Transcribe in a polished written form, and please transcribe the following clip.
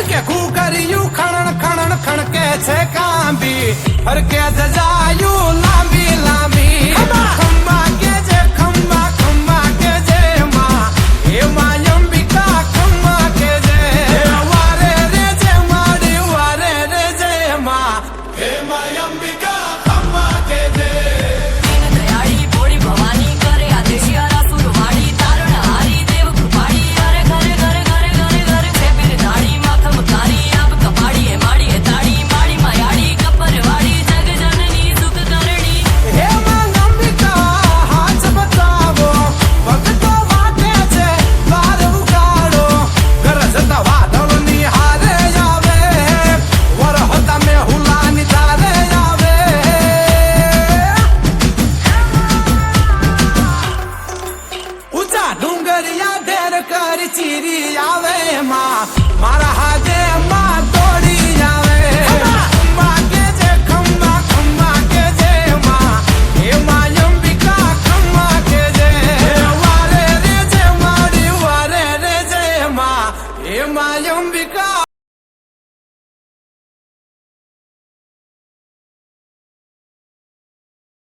કે કુકરિયું ખણણ ખણણ ખણકે છે કાંબી હરકે જજાયું લાંબી લાંબી ખંભા કે જે ખંભા કે જે માં એ માં અંબિકા ખંભા કે જે વારે રે જે માડી વારે રે જે માં એ માં અંબિકા ખંભા કે જે દયાળી ભોળી ભવાની કરે આદેશિયારા સુરવાડી તારણ હારી દેવ કૃપાળી અરે ઘરે ઘરે ઘરે ઘરે ઘરે છે બિરદાળી માથમ તારી આબ કપાડી હે માડી હે તાળી માડી માયાળી કપરવાળી જગ જનની સુખ કરણી હે માં અંબિકા હાથ બતાવો ભક્તો વાટે છે દ્વાર ઉગાડો ઘર જતા વાદળની હારે આવે વરહતા મે હુલાની તારે આવે ઊંચા ડુંગરિયા ધેર કરી ચીરી આવે માં મારા હાથે માં દોડી આવે ખંભા કે જે ખંભા કે જે માં એ માં અંબિકા ખંભા કે જે વારે રે જે માડી વારે રે જે માં એ માં અંબિકા